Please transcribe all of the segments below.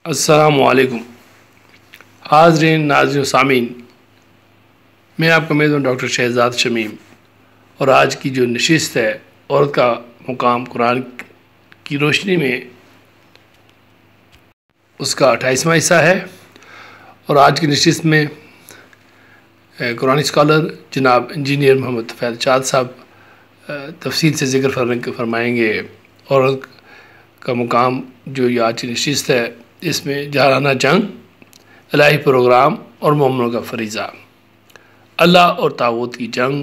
السلام علیکم حاضرین ناظرین و سامعین، میں آپ کا میزبان ڈاکٹر شہزاد شمیم، اور آج کی جو نشست ہے عورت کا مقام قرآن کی روشنی میں، اس کا 28واں حصہ ہے۔ اور آج کی نشست میں قرآن اسکالر جناب انجینئر محمد فیض چاند صاحب تفصیل سے ذکر فرمائیں گے عورت کا مقام۔ جو یہ آج کی نشست ہے، اس میں جارحانہ جنگ، الہی پروگرام اور مومنوں کا فریضہ، اللہ اور طاغوت کی جنگ،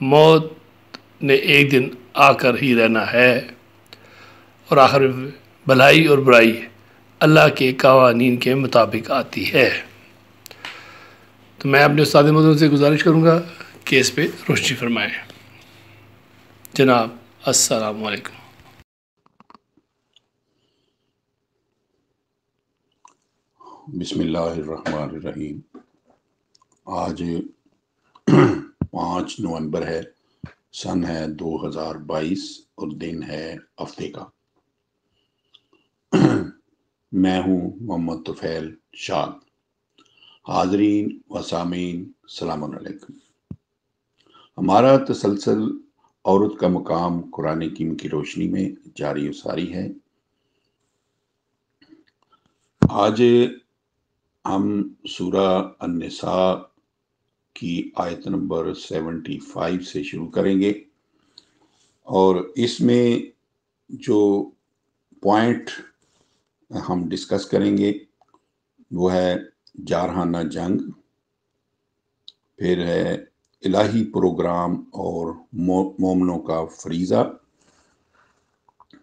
موت نے ایک دن آ کر ہی رہنا ہے، اور آخر میں بھلائی اور برائی اللہ کے قوانین کے مطابق آتی ہے۔ تو میں اپنے استاد محترم سے گزارش کروں گا کہ اس پہ روشنی فرمائیں۔ جناب السلام علیکم۔ بسم اللہ الرحمن الرحیم۔ آج 5 نومبر ہے، سن ہے 2022 اور دن ہے ہفتے کا۔ میں ہوں محمد طفیل شاد۔ حاضرین و سامعین السلام علیکم۔ ہمارا تسلسل عورت کا مقام قرآن کریم کی روشنی میں جاری و ساری ہے۔ آج ہم سورہ النساء کی آیت نمبر 75 سے شروع کریں گے، اور اس میں جو پوائنٹ ہم ڈسکس کریں گے وہ ہے جارحانہ جنگ، پھر ہے الہی پروگرام اور مومنوں کا فریضہ،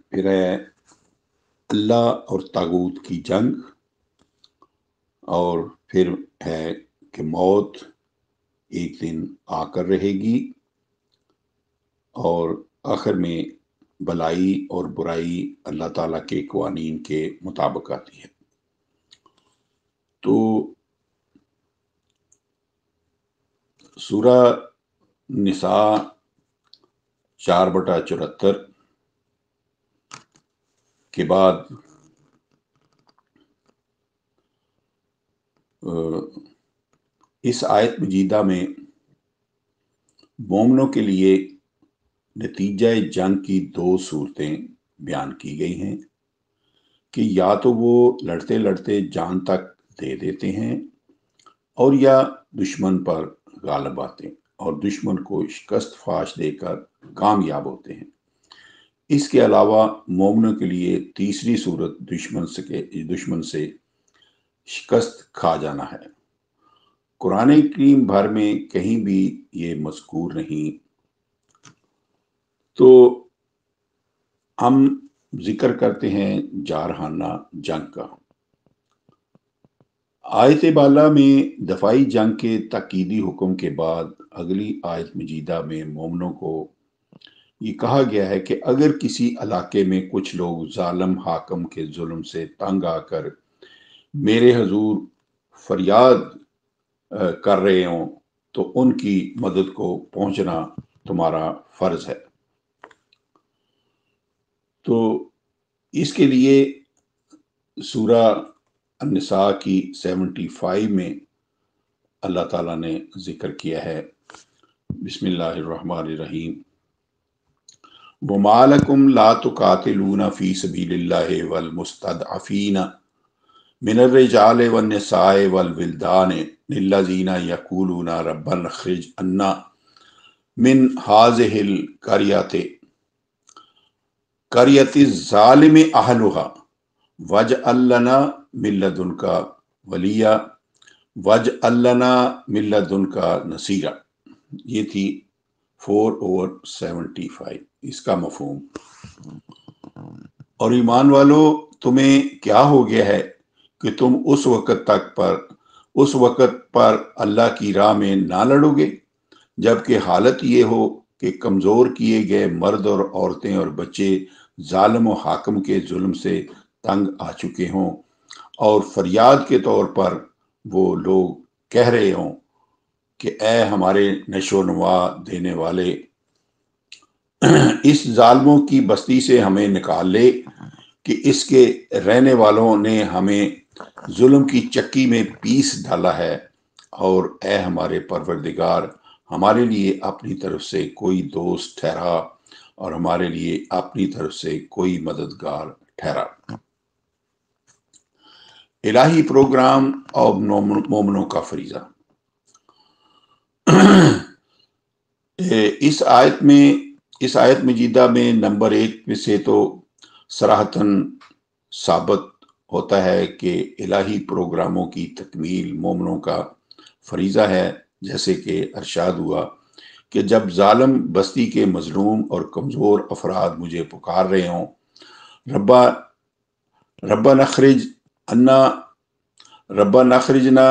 پھر ہے اللہ اور طاغوت کی جنگ، اور پھر ہے کہ موت ایک دن آ کر رہے گی، اور آخر میں بھلائی اور برائی اللہ تعالیٰ کے قوانین کے مطابق آتی ہے۔ تو سورہ نساء 4/74 کے بعد اس آیت مجیدہ میں مومنوں کے لیے نتیجہ جنگ کی 2 صورتیں بیان کی گئی ہیں کہ یا تو وہ لڑتے لڑتے جان تک دے دیتے ہیں، اور یا دشمن پر غالب آتے ہیں اور دشمن کو شکست فاش دے کر کامیاب ہوتے ہیں۔ اس کے علاوہ مومنوں کے لیے تیسری صورت دشمن سے شکست کھا جانا ہے۔ قرآن کریم بھر میں کہیں بھی یہ مذکور نہیں۔ تو ہم ذکر کرتے ہیں جارحانہ جنگ کا۔ آیت بالا میں دفاعی جنگ کے تاکیدی حکم کے بعد اگلی آیت مجیدہ میں مومنوں کو یہ کہا گیا ہے کہ اگر کسی علاقے میں کچھ لوگ ظالم حاکم کے ظلم سے تنگ آ کر میرے حضور فریاد کر رہے ہوں تو ان کی مدد کو پہنچنا تمہارا فرض ہے۔ تو اس کے لیے سورہ النساء کی 75 میں اللہ تعالیٰ نے ذکر کیا ہے۔ بسم اللہ الرحمن الرحیم۔ وَمَا لَكُمْ لَا تُقَاتِلُونَ فِي سَبِيلِ اللَّهِ وَالْمُسْتَضْعَفِينَ مِنَ الرِّجَالِ وَالنِّسَاءِ وَالْوِلْدَانِ الَّذِينَ يَقُولُونَ رَبَّنَا اخْرِجْ عَنَّا مِنْ هَٰذِهِ الْقَرْيَةِ الظَّالِمِ أَهْلُهَا وَاجْعَل لَّنَا مِن لَّدُنكَ وَلِيًّا وَاجْعَل لَّنَا مِن لَّدُنكَ نَصِيرًا۔ یہ تھی 4/75، اس کا مفہوم۔ اور ایمان والو، تمہیں کیا ہو گیا ہے کہ تم اس وقت پر اللہ کی راہ میں نہ لڑو گے جبکہ حالت یہ ہو کہ کمزور کیے گئے مرد اور عورتیں اور بچے ظالم و حاکم کے ظلم سے تنگ آ چکے ہوں، اور فریاد کے طور پر وہ لوگ کہہ رہے ہوں کہ اے ہمارے نشو و نما دینے والے، اس ظالموں کی بستی سے ہمیں نکال لے، کہ اس کے رہنے والوں نے ہمیں ظلم کی چکی میں پیس ڈالا ہے، اور اے ہمارے پروردگار، ہمارے لیے اپنی طرف سے کوئی دوست ٹھہرا اور ہمارے لیے اپنی طرف سے کوئی مددگار ٹھہرا۔ الہی پروگرام اور مومنوں کا فریضہ۔ اس آیت مجیدہ میں نمبر 1 میں سے تو صراحتاً ثابت ہوتا ہے کہ الہی پروگراموں کی تکمیل مومنوں کا فریضہ ہے، جیسے کہ ارشاد ہوا کہ جب ظالم بستی کے مظلوم اور کمزور افراد مجھے پکار رہے ہوں، ربنا اخرجنا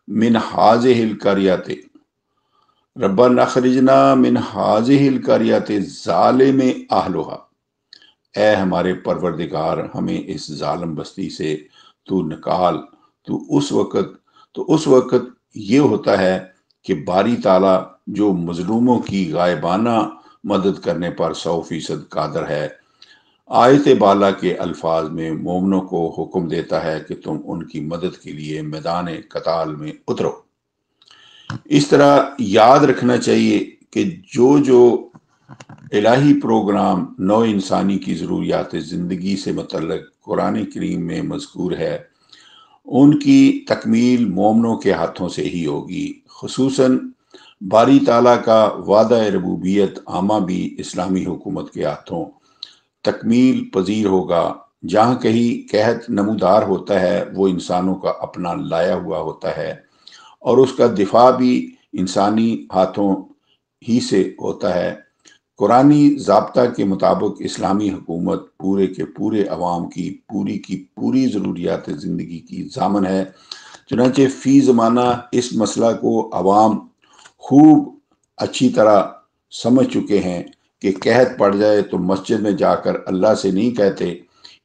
من هذه القرية ربنا اخرجنا من هذه القرية ظالم اہلها، اے ہمارے پروردگار ہمیں اس ظالم بستی سے تو نکال۔ تو اس وقت یہ ہوتا ہے کہ باری تعالیٰ جو مظلوموں کی غائبانہ مدد کرنے پر 100% قادر ہے، آیت بالا کے الفاظ میں مومنوں کو حکم دیتا ہے کہ تم ان کی مدد کے لیے میدان قتال میں اترو۔ اس طرح یاد رکھنا چاہیے کہ جو الہی پروگرام نو انسانی کی ضروریات زندگی سے متعلق قرآن کریم میں مذکور ہے، ان کی تکمیل مومنوں کے ہاتھوں سے ہی ہوگی۔ خصوصاً باری تعالیٰ کا وعدہ ربوبیت عامہ بھی اسلامی حکومت کے ہاتھوں تکمیل پذیر ہوگا۔ جہاں کہیں قحط نمودار ہوتا ہے، وہ انسانوں کا اپنا لایا ہوا ہوتا ہے، اور اس کا دفاع بھی انسانی ہاتھوں ہی سے ہوتا ہے۔ قرآنی ضابطہ کے مطابق اسلامی حکومت پورے کے پورے عوام کی پوری ضروریات زندگی کی ضامن ہے۔ چنانچہ فی زمانہ اس مسئلہ کو عوام خوب اچھی طرح سمجھ چکے ہیں کہ قحط پڑ جائے تو مسجد میں جا کر اللہ سے نہیں کہتے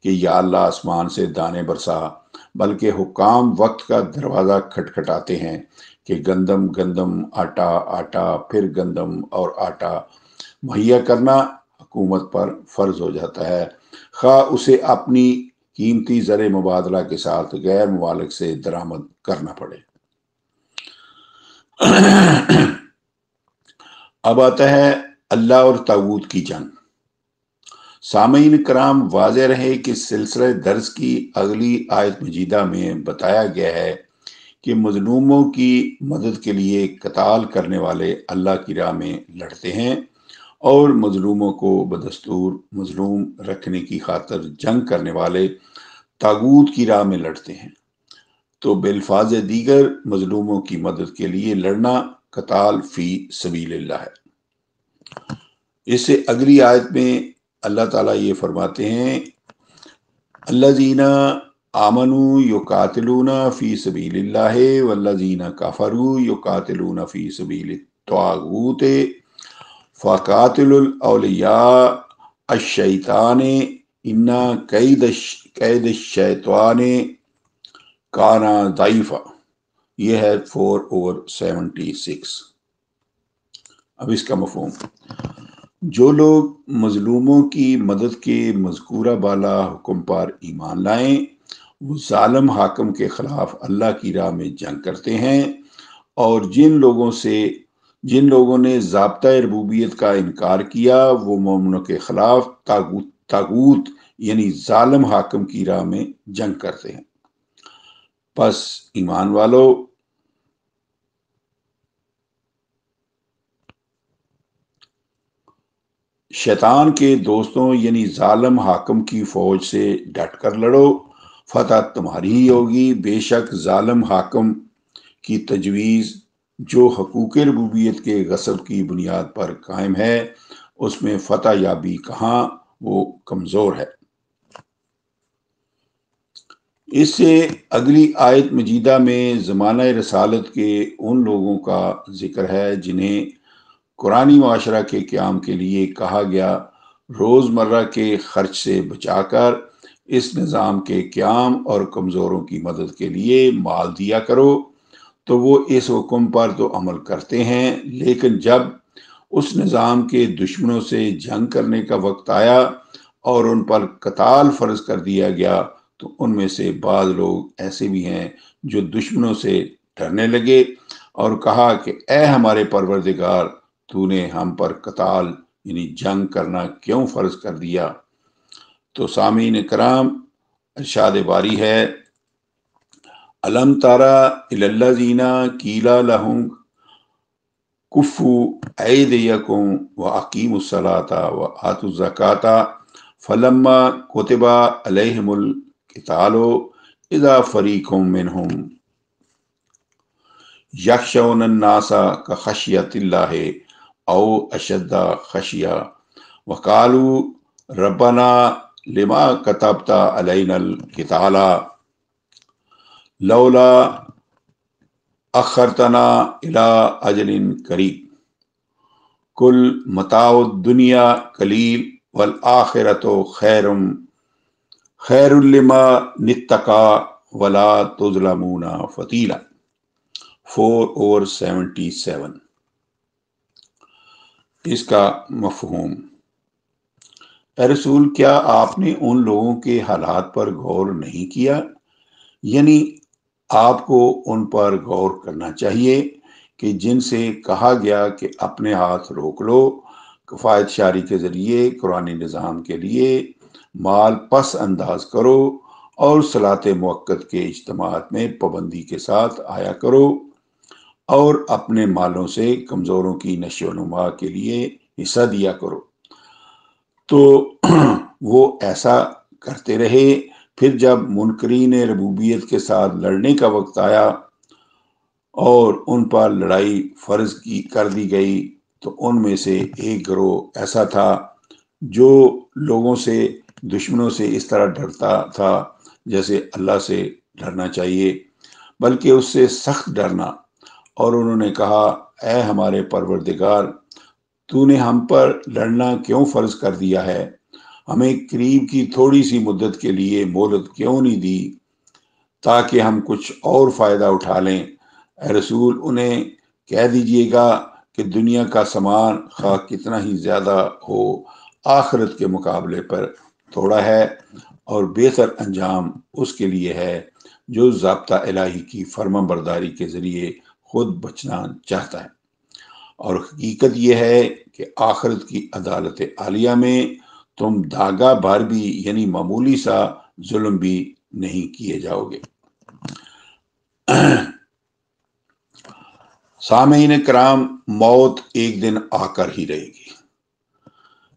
کہ یا اللہ آسمان سے دانے برسا، بلکہ حکام وقت کا دروازہ کھٹکھٹاتے ہیں کہ گندم، آٹا، پھر گندم اور آٹا مہیا کرنا حکومت پر فرض ہو جاتا ہے، خواہ اسے اپنی قیمتی زر مبادلہ کے ساتھ غیر ممالک سے درآمد کرنا پڑے۔ اب آتا ہے اللہ اور طاغوت کی جنگ۔ سامعین کرام، واضح رہے کہ سلسلہ درس کی اگلی آیت مجیدہ میں بتایا گیا ہے کہ مظلوموں کی مدد کے لیے قتال کرنے والے اللہ کی راہ میں لڑتے ہیں، اور مظلوموں کو بدستور مظلوم رکھنے کی خاطر جنگ کرنے والے طاغوت کی راہ میں لڑتے ہیں۔ تو بالفاظ دیگر مظلوموں کی مدد کے لیے لڑنا قتال فی سبیل اللہ ہے۔ اس سے اگلی آیت میں اللہ تعالیٰ یہ فرماتے ہیں، الذین آمنوا یقاتلون فی سبیل اللہ والذین کفروا یقاتلون فی سبیل الطاغوت فقاتلوا الاولیاء الشیطان ان کید الشیطان کان ضعیفا۔ یہ ہے 4/76۔ اب اس کا مفہوم، جو لوگ مظلوموں کی مدد کے مذکورہ بالا حکم پر ایمان لائیں، وہ ظالم حاکم کے خلاف اللہ کی راہ میں جنگ کرتے ہیں، اور جن لوگوں نے ضابطہ ربوبیت کا انکار کیا، وہ مومنوں کے خلاف طاغوت یعنی ظالم حاکم کی راہ میں جنگ کرتے ہیں۔ پس ایمان والو، شیطان کے دوستوں یعنی ظالم حاکم کی فوج سے ڈٹ کر لڑو، فتح تمہاری ہی ہوگی۔ بے شک ظالم حاکم کی تجویز جو حقوق ربوبیت کے غصب کی بنیاد پر قائم ہے، اس میں فتح یابی کہاں، وہ کمزور ہے۔ اس سے اگلی آیت مجیدہ میں زمانہ رسالت کے ان لوگوں کا ذکر ہے جنہیں قرآنی معاشرہ کے قیام کے لیے کہا گیا روزمرہ کے خرچ سے بچا کر اس نظام کے قیام اور کمزوروں کی مدد کے لیے مال دیا کرو، تو وہ اس حکم پر تو عمل کرتے ہیں، لیکن جب اس نظام کے دشمنوں سے جنگ کرنے کا وقت آیا اور ان پر قتال فرض کر دیا گیا تو ان میں سے بعض لوگ ایسے بھی ہیں جو دشمنوں سے ڈرنے لگے اور کہا کہ اے ہمارے پروردگار، تو نے ہم پر قتال یعنی جنگ کرنا کیوں فرض کر دیا؟ تو سامعین کرام، ارشاد باری ہے، الم تارا الی الذین قیل لہم کفوا ایدیکم واقیموا الصلاۃ وآتوا الزکاۃ فلما کتب علیہم القتال اذا فریق منہم یخشون الناس کخشیۃ اللہ او اشد خشیہ وقالوا ربنا لما کتبت علینا القتال لولا اخرتنا الی اجل قریب کل متاع الدنیا قلیل والآخرۃ خیر لمن اتقی ولا تظلمون فتیلا۔ 4/77۔ اس کا مفہوم: اے رسول، کیا آپ نے ان لوگوں کے حالات پر غور نہیں کیا؟ یعنی آپ کو ان پر غور کرنا چاہیے کہ جن سے کہا گیا کہ اپنے ہاتھ روک لو، کفایت شاری کے ذریعے قرآنی نظام کے لیے مال پس انداز کرو اور صلاۃ موقت کے اجتماعات میں پابندی کے ساتھ آیا کرو اور اپنے مالوں سے کمزوروں کی نشو و نما کے لیے حصہ دیا کرو۔ تو وہ ایسا کرتے رہے۔ پھر جب منکرین ربوبیت کے ساتھ لڑنے کا وقت آیا اور ان پر لڑائی فرض کر دی گئی تو ان میں سے ایک گروہ ایسا تھا جو لوگوں سے، دشمنوں سے اس طرح ڈرتا تھا جیسے اللہ سے ڈرنا چاہیے، بلکہ اس سے سخت ڈرنا، اور انہوں نے کہا اے ہمارے پروردگار، تو نے ہم پر لڑنا کیوں فرض کر دیا ہے؟ ہمیں قریب کی تھوڑی سی مدت کے لیے مہلت کیوں نہیں دی تاکہ ہم کچھ اور فائدہ اٹھا لیں؟ اے رسول، انہیں کہہ دیجئے گا کہ دنیا کا سامان خواہ کتنا ہی زیادہ ہو، آخرت کے مقابلے پر تھوڑا ہے، اور بہتر انجام اس کے لیے ہے جو ضابطہ الہی کی فرما برداری کے ذریعے خود بچنا چاہتا ہے۔ اور حقیقت یہ ہے کہ آخرت کی عدالت عالیہ میں تم داغا بھر بھی یعنی معمولی سا ظلم بھی نہیں کیے جاؤ گے۔ سامعین کرام، موت ایک دن آ کر ہی رہے گی۔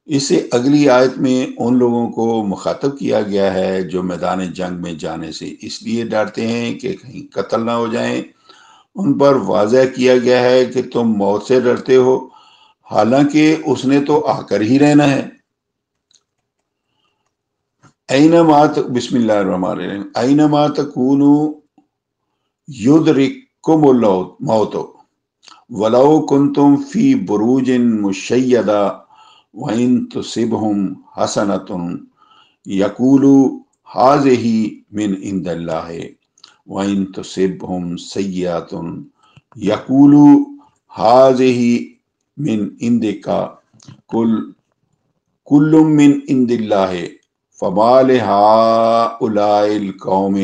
اس سے اگلی آیت میں ان لوگوں کو مخاطب کیا گیا ہے جو میدان جنگ میں جانے سے اس لیے ڈرتے ہیں کہ کہیں قتل نہ ہو جائیں۔ ان پر واضح کیا گیا ہے کہ تم موت سے ڈرتے ہو، حالانکہ اس نے تو آ کر ہی رہنا ہے۔ اینما بسم اللہ الرحمن الرحیم، اینما تکونوا یدرککم الموت ولو کنتم فی بروج مشیدہ وَإِن تُصِبْهُمْ حَسَنَةٌ يَقُولُوا هَٰذِهِ مِنْ عِندِ اللَّهِ وَإِن تُصِبْهُمْ سَيِّئَةٌ يَقُولُوا هَٰذِهِ مِنْ عِندِكَ كُلٌّ مِنْ عِندِ اللَّهِ فَمَا لِهَٰؤُلَاءِ الْقَوْمِ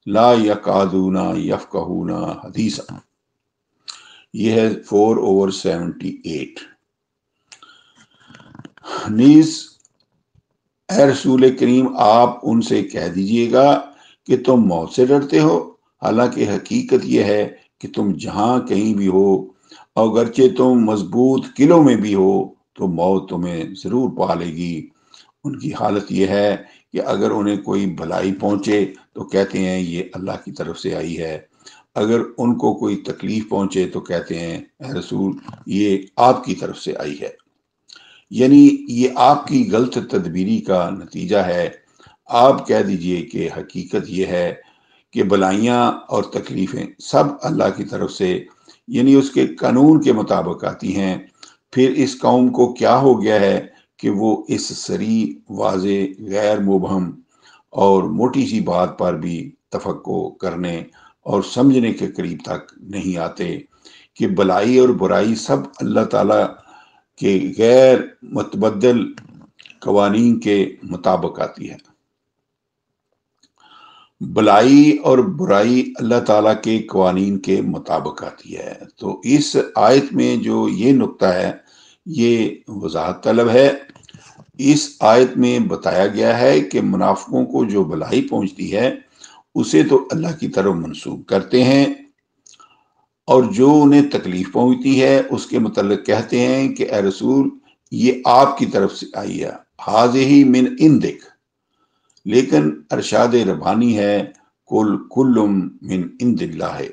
لَا يَكَادُونَ يَفْقَهُونَ حَدِيثًا۔ یہ ہے 4/78۔ نیز اے رسول کریم، آپ ان سے کہہ دیجئے گا کہ تم موت سے ڈرتے ہو، حالانکہ حقیقت یہ ہے کہ تم جہاں کہیں بھی ہو، اگرچہ تم مضبوط قلعوں میں بھی ہو، تو موت تمہیں ضرور پا لے گی۔ ان کی حالت یہ ہے کہ اگر انہیں کوئی بھلائی پہنچے تو کہتے ہیں یہ اللہ کی طرف سے آئی ہے، اگر ان کو کوئی تکلیف پہنچے تو کہتے ہیں اے رسول یہ آپ کی طرف سے آئی ہے۔ یعنی یہ آپ کی غلط تدبیری کا نتیجہ ہے۔ آپ کہہ دیجئے کہ حقیقت یہ ہے کہ بلائیاں اور تکلیفیں سب اللہ کی طرف سے یعنی اس کے قانون کے مطابق آتی ہیں۔ پھر اس قوم کو کیا ہو گیا ہے کہ وہ اس صریح، واضح، غیر مبہم اور موٹی سی بات پر بھی تفقع کرنے اور سمجھنے کے قریب تک نہیں آتے کہ بلائی اور برائی سب اللہ تعالیٰ کے غیر متبدل قوانین کے مطابق آتی ہے۔ بلائی اور برائی اللہ تعالیٰ کے قوانین کے مطابق آتی ہے۔ تو اس آیت میں جو یہ نقطہ ہے یہ وضاحت طلب ہے۔ اس آیت میں بتایا گیا ہے کہ منافقوں کو جو بلائی پہنچتی ہے اسے تو اللہ کی طرف منسوب کرتے ہیں، اور جو انہیں تکلیف پہنچتی ہے اس کے متعلق کہتے ہیں کہ اے رسول یہ آپ کی طرف سے آئی ہے، حاضہ من عندک، لیکن ارشاد ربانی ہے کل من عند اللہ ہے،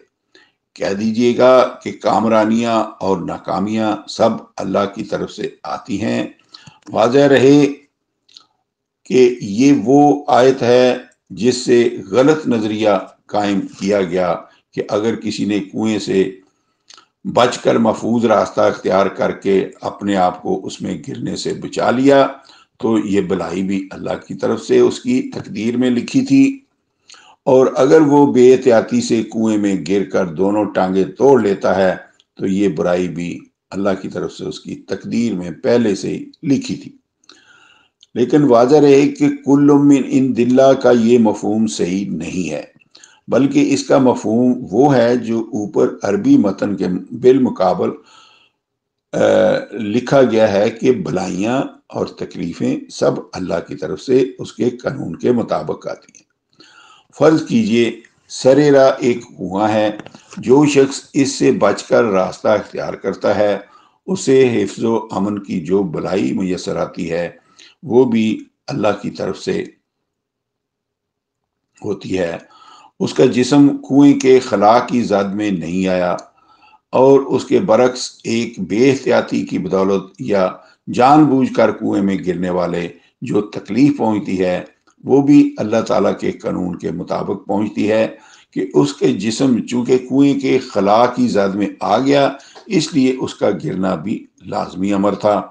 کہہ دیجئے گا کہ کامرانیاں اور ناکامیاں سب اللہ کی طرف سے آتی ہیں۔ واضح رہے کہ یہ وہ آیت ہے جس سے غلط نظریہ قائم کیا گیا کہ اگر کسی نے کنویں سے بچ کر محفوظ راستہ اختیار کر کے اپنے آپ کو اس میں گرنے سے بچا لیا تو یہ بلائی بھی اللہ کی طرف سے اس کی تقدیر میں لکھی تھی، اور اگر وہ بے احتیاطی سے کنویں میں گر کر دونوں ٹانگیں توڑ لیتا ہے تو یہ برائی بھی اللہ کی طرف سے اس کی تقدیر میں پہلے سے ہی لکھی تھی۔ لیکن واضح رہے کہ کل من عند اللہ کا یہ مفہوم صحیح نہیں ہے، بلکہ اس کا مفہوم وہ ہے جو اوپر عربی متن کے بالمقابل لکھا گیا ہے کہ بلائیاں اور تکلیفیں سب اللہ کی طرف سے اس کے قانون کے مطابق آتی ہیں۔ فرض کیجئے سرے راہ ایک کنواں ہے، جو شخص اس سے بچ کر راستہ اختیار کرتا ہے اسے حفظ و امن کی جو بلائی میسر آتی ہے وہ بھی اللہ کی طرف سے ہوتی ہے۔ اس کا جسم کنویں کے خلا کی زد میں نہیں آیا، اور اس کے برعکس ایک بے احتیاطی کی بدولت یا جان بوجھ کر کنویں میں گرنے والے جو تکلیف پہنچتی ہے وہ بھی اللہ تعالیٰ کے قانون کے مطابق پہنچتی ہے کہ اس کے جسم چونکہ کنویں کے خلا کی زد میں آ گیا اس لیے اس کا گرنا بھی لازمی امر تھا،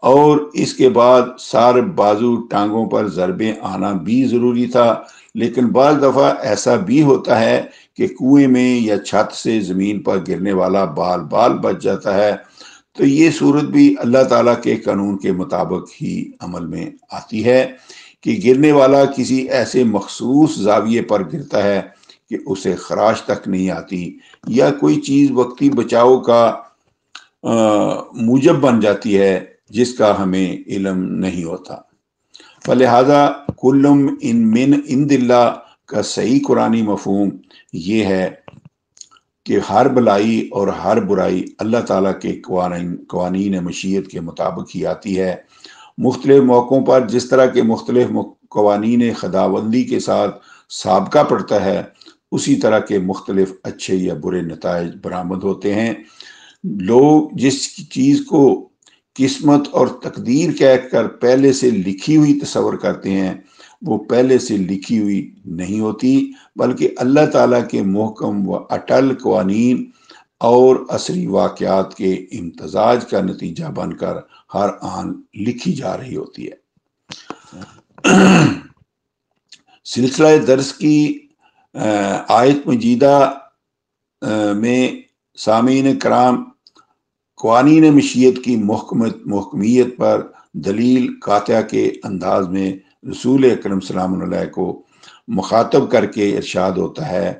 اور اس کے بعد سار بازو ٹانگوں پر ضربیں آنا بھی ضروری تھا۔ لیکن بعض دفعہ ایسا بھی ہوتا ہے کہ کنویں میں یا چھت سے زمین پر گرنے والا بال بال بچ جاتا ہے، تو یہ صورت بھی اللہ تعالیٰ کے قانون کے مطابق ہی عمل میں آتی ہے کہ گرنے والا کسی ایسے مخصوص زاویے پر گرتا ہے کہ اسے خراش تک نہیں آتی، یا کوئی چیز وقتی بچاؤ کا موجب بن جاتی ہے جس کا ہمیں علم نہیں ہوتا۔ فلہذا کلم من عند اللہ کا صحیح قرآنی مفہوم یہ ہے کہ ہر بلائی اور ہر برائی اللہ تعالیٰ کے قوانین مشیت کے مطابق ہی آتی ہے۔ مختلف موقعوں پر جس طرح کے مختلف قوانین خداوندی کے ساتھ سابقہ پڑتا ہے اسی طرح کے مختلف اچھے یا برے نتائج برآمد ہوتے ہیں۔ لوگ جس چیز کو قسمت اور تقدیر کہہ کر پہلے سے لکھی ہوئی تصور کرتے ہیں وہ پہلے سے لکھی ہوئی نہیں ہوتی، بلکہ اللہ تعالیٰ کے محکم و اٹل قوانین اور عصری واقعات کے امتزاج کا نتیجہ بن کر ہر آن لکھی جا رہی ہوتی ہے۔ سلسلہ درس کی آیت مجیدہ میں سامعین کرام قوانین مشیت کی محکمیت پر دلیل قاطعہ کے انداز میں رسول اکرم صلی اللہ علیہ وسلم کو مخاطب کر کے ارشاد ہوتا ہے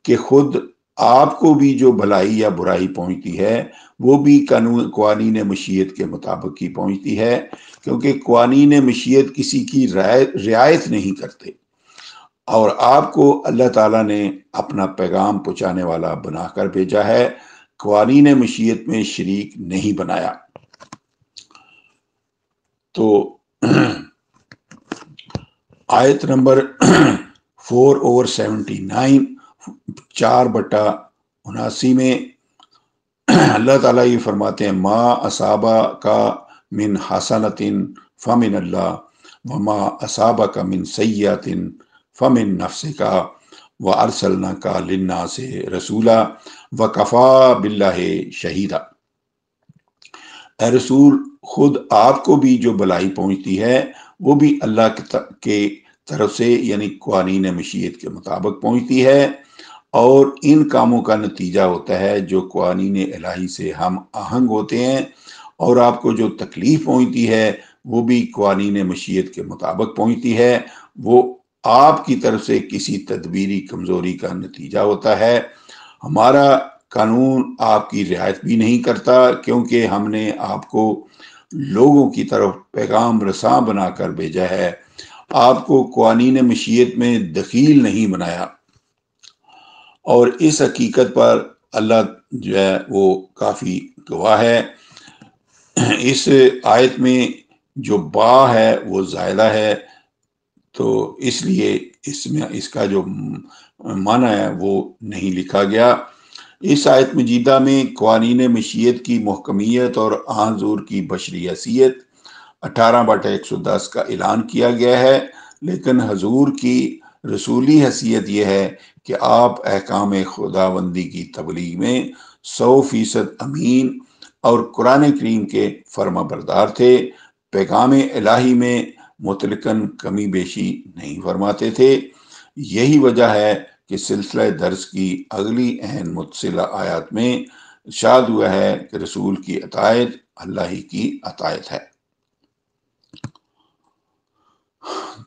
کہ خود آپ کو بھی جو بھلائی یا برائی پہنچتی ہے وہ بھی قوانین مشیت کے مطابق ہی پہنچتی ہے، کیونکہ قوانین مشیت کسی کی رعایت نہیں کرتے، اور آپ کو اللہ تعالیٰ نے اپنا پیغام پہنچانے والا بنا کر بھیجا ہے، قوانین مشیت میں شریک نہیں بنایا۔ تو آیت نمبر 4/79 4/79 میں اللہ تعالیٰ یہ فرماتے ہیں ما اصابہ کا من حسنۃ فمن اللہ وما اصابہ کا من سیئۃ فمن نفسک وارسلناک للناس رسولا وکفی باللہ شہیدا۔ اے رسول خود آپ کو بھی جو بلائی پہنچتی ہے وہ بھی اللہ کے طرف سے یعنی قوانین مشیت کے مطابق پہنچتی ہے، اور ان کاموں کا نتیجہ ہوتا ہے جو قوانین الہی سے ہم آہنگ ہوتے ہیں، اور آپ کو جو تکلیف پہنچتی ہے وہ بھی قوانین مشیت کے مطابق پہنچتی ہے، وہ آپ کی طرف سے کسی تدبیری کمزوری کا نتیجہ ہوتا ہے۔ ہمارا قانون آپ کی رعایت بھی نہیں کرتا، کیونکہ ہم نے آپ کو لوگوں کی طرف پیغام رساں بنا کر بھیجا ہے، آپ کو قوانین مشیت میں دخیل نہیں بنایا۔ اور اس حقیقت پر اللہ جو ہے وہ کافی گواہ ہے۔ اس آیت میں جو با ہے وہ زائدہ ہے، تو اس لیے اس میں اس کا جو معنی ہے وہ نہیں لکھا گیا۔ اس آیت مجیدہ میں قوانین مشیت کی محکمیت اور آن حضور کی بشری حیثیت 18/110 کا اعلان کیا گیا ہے، لیکن حضور کی رسولی حیثیت یہ ہے کہ آپ احکام خداوندی کی تبلیغ میں 100% امین اور قرآن کریم کے فرما بردار تھے، پیغام الہی میں مطلقاً کمی بیشی نہیں فرماتے تھے۔ یہی وجہ ہے کہ سلسلہ درس کی اگلی اہم متصلہ آیات میں ارشاد ہوا ہے کہ رسول کی اطاعت اللہ ہی کی اطاعت ہے۔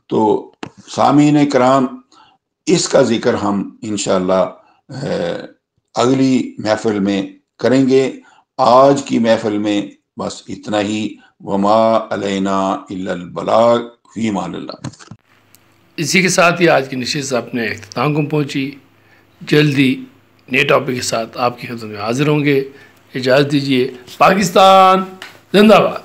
تو سامعین کرام، اس کا ذکر ہم انشاءاللہ اگلی محفل میں کریں گے۔ آج کی محفل میں بس اتنا ہی۔ وما علینا الا البلاغ، فی امان اللہ۔ اسی کے ساتھ ہی آج کی نشست اپنے اختتام کو پہنچی۔ جلدی نئے ٹاپک کے ساتھ آپ کی خدمت میں حاضر ہوں گے۔ اجازت دیجیے۔ پاکستان زندہ باد۔